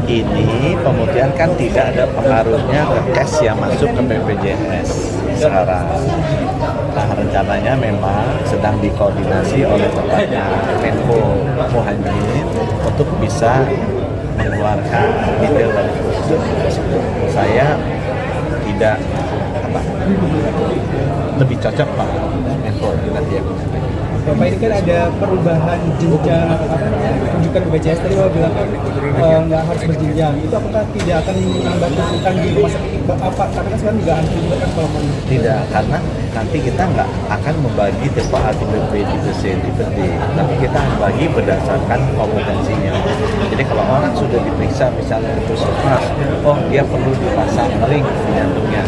ini pemutihan kan tidak ada pengaruhnya ke cash yang masuk ke BPJS sekarang. Nah, rencananya memang sedang dikoordinasi oleh Bapaknya Menko Muhaimin untuk bisa mengeluarkan detail dari keputusan tersebut. Saya tidak lebih cocok Pak Menko nanti yang menyampaikan. Bapak, ini kan ada perubahan jenjang rujukan BPJS tadi Bapak bilang nggak harus berjenjang. Itu apakah tidak akan menambah kesulitan di rumah sakit apa? Karena kan sekarang nggak harus juga kan kalau mau. Tidak, karena nanti kita nggak akan membagi tipe A, tipe B, tipe C, tipe D, tapi kita akan bagi berdasarkan kompetensinya. Jadi kalau orang sudah diperiksa misalnya di puskesmas, oh dia perlu dipasang ring di jantungnya,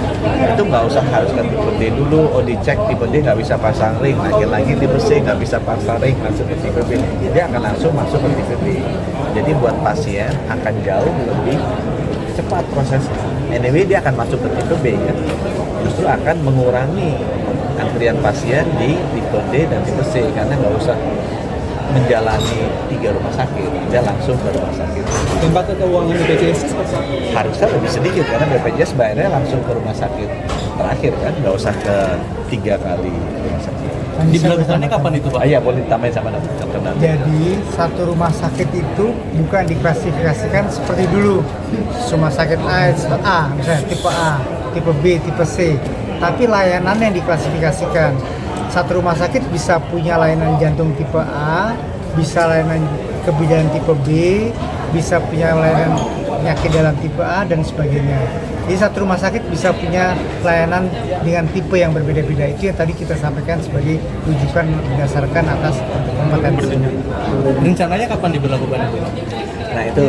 itu nggak usah harus ke tipe D dulu, oh dicek tipe D nggak bisa pasang ring, lagi tipe C nggak bisa pasang ring, masuk ke tipe B, dia akan langsung masuk ke tipe B. Jadi buat pasien akan jauh lebih cepat prosesnya. Anyway dia akan masuk ke tipe B kan, justru akan mengurangi antrian pasien di tipe D dan tipe C karena nggak usah menjalani 3 rumah sakit, dia langsung ke rumah sakit. Tempat keuangan BPJS Harusnya lebih sedikit karena BPJS bayarnya langsung ke rumah sakit terakhir kan, nggak usah ke 3 kali rumah sakit. Diberlakukannya kapan itu Pak? Iya boleh ditambahin sama dokter nanti. Jadi satu rumah sakit itu bukan diklasifikasikan seperti dulu. Rumah sakit A, misalnya tipe A, tipe B, tipe C. Tapi layanan yang diklasifikasikan. Satu rumah sakit bisa punya layanan jantung tipe A, bisa layanan kebidanan tipe B, bisa punya layanan penyakit dalam tipe A dan sebagainya. Jadi satu rumah sakit bisa punya layanan dengan tipe yang berbeda-beda. Itu yang tadi kita sampaikan sebagai rujukan berdasarkan atas kompetensi. Rencananya kapan diberlakukan itu? Nah itu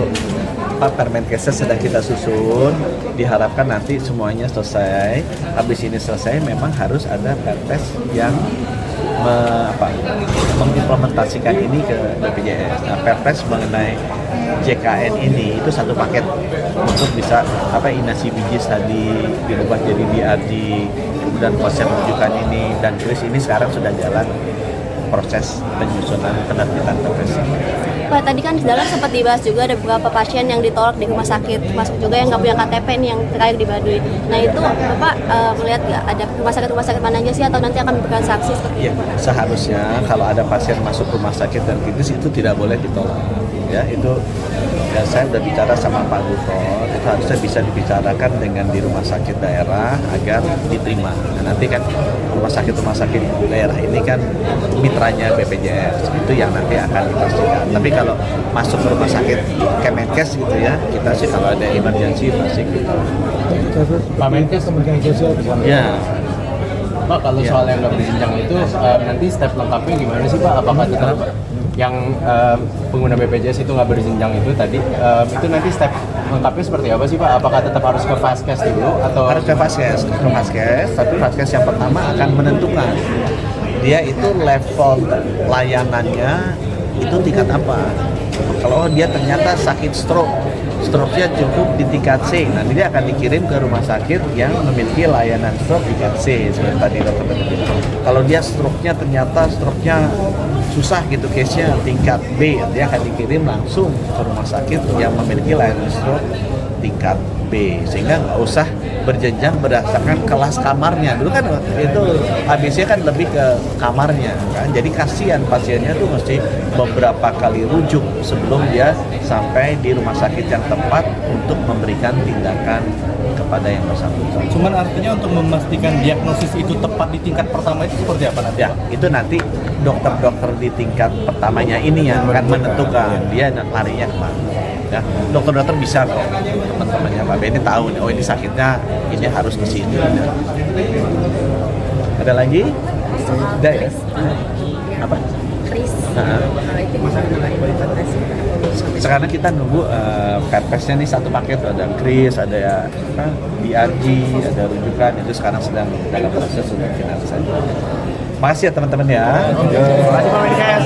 Pak Permenkes sedang kita susun, diharapkan nanti semuanya selesai. Habis ini selesai memang harus ada Perpres yang mengimplementasikan ini ke BPJS. Nah, Perpres mengenai JKN ini itu satu paket untuk bisa inasi bijis tadi dirubah jadi BRG, kemudian konsep rujukan ini dan kris ini sekarang sudah jalan proses penyusunan penerbitan Perpres. Pak, tadi kan di dalam sempat dibahas juga ada beberapa pasien yang ditolak di rumah sakit, termasuk juga yang nggak punya KTP nih yang terakhir di Baduy. Nah itu Bapak melihat nggak ada rumah sakit mana aja sih atau nanti akan memberikan sanksi seperti itu? Ya, seharusnya kalau ada pasien masuk rumah sakit dan kritis itu tidak boleh ditolak. Ya itu ya saya sudah bicara sama Pak Gufron, itu harusnya bisa dibicarakan dengan di rumah sakit daerah agar diterima. Nah, nanti kan rumah sakit daerah ini kan mitranya BPJS, itu yang nanti akan dipastikan. Tapi kalau masuk ke rumah sakit Kemenkes gitu ya, kita sih kalau ada emergency pasti gitu. Pak Menkes kemudian sosial ya. Pak, kalau soal yang nggak berjenjang itu nanti step lengkapnya gimana sih Pak? Apakah tetap yang pengguna BPJS itu nggak berjenjang itu tadi itu nanti step lengkapnya seperti apa sih Pak? Apakah tetap harus ke Vaskes dulu atau harus ke Vaskes, tapi Vaskes yang pertama akan menentukan dia itu level layanannya itu tingkat apa. Kalau dia ternyata sakit stroke-nya cukup di tingkat C, nanti dia akan dikirim ke rumah sakit yang memiliki layanan stroke tingkat C seperti tadi dokter bilang. Kalau dia stroke-nya susah gitu case-nya tingkat B, dia akan dikirim langsung ke rumah sakit yang memiliki layanan stroke tingkat B, sehingga nggak usah berjenjang berdasarkan kelas kamarnya. Dulu kan itu habisnya kan lebih ke kamarnya kan, jadi kasihan pasiennya tuh mesti beberapa kali rujuk sebelum dia sampai di rumah sakit yang tepat untuk memberikan tindakan kepada yang bersangkutan. Cuman artinya untuk memastikan diagnosis itu tepat di tingkat pertama itu seperti apa nanti? Ya, itu nanti dokter-dokter di tingkat pertamanya ini yang akan menentukan dia larinya kemana. Ya, dokter-dokter bisa kok, teman-temannya Pak Benny tahu, oh ini sakitnya ini harus ke sini. Ada lagi? Ada ya? Apa? Kris. Sekarang kita nunggu Perpesnya nih satu paket, ada kris, ada BRG, ada rujukan, itu sekarang sedang dalam proses untuk finalisasi. Makasih ya teman-teman ya. Terima kasih Pak Menkes.